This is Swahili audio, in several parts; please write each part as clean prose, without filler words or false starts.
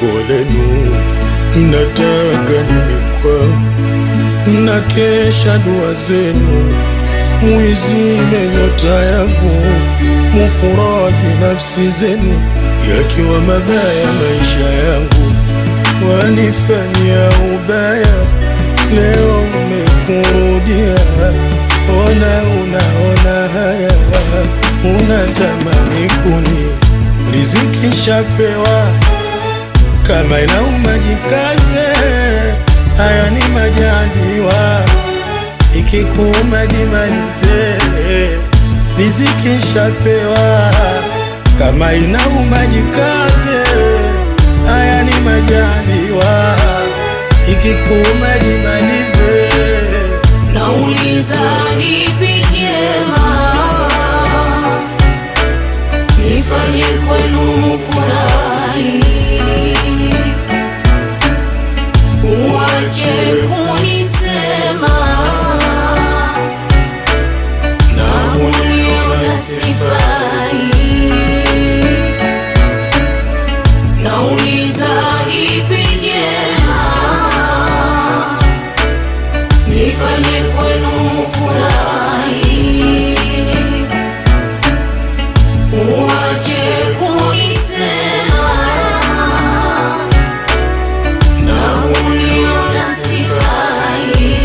lengo lenu, mnataka nini kwangu? Mnakesha dua zenu, muizime nyota yangu, mufurahi nafsi zenu, yakiwa mabaya maisha yangu. Wanifanyia ubaya, leo umekurudia. Ona unaona haya, unatamani kuni riziki shapewa, kama inauma jikaze, haya ni majaliwa, ikikuuma jimalize. Riziki shapewa, kama inauma jikaze, haya ni majaliwa, ikikuuma jimalize. Nauliza lipi jema nifanye kwenu mufurahi, uache kunisema na kuniona sifai. Nauliza lipi jema nifanye kwenu mufurahi, uache kunisema na kuniona sifai.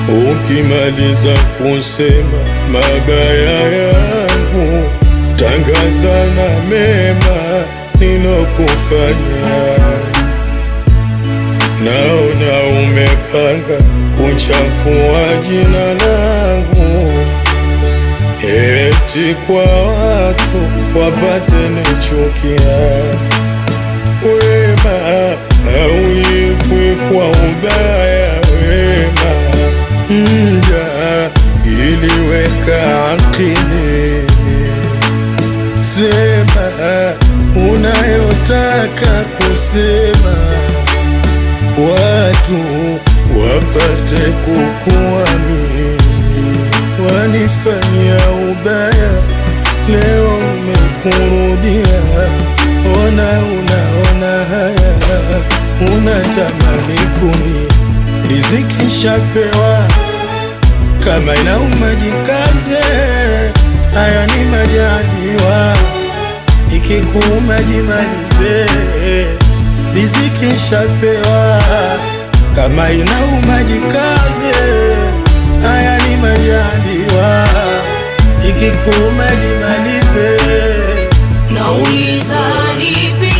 Ukimaliza kusema mabaya yangu, tangaza na mema nilokufanya. Naona umepanga kuchafua jina langu, eti kwa watu wapate nichukia. Wema haulipwi kwa ubaya, wema mja iliweka akili. Sema unayotaka kusema, watu wapate kukuamini. Wanifanyia ubaya, leo umekurudia. Ona unaona haya, unatamani kuni riziki shapewa, kama inauma jikaze, haya ni majaliwa, ikikuuma jimalize. Riziki shapewa, kama inauma jikaze, haya ni majaliwa, ikikuuma jimalize. Nauliza lipi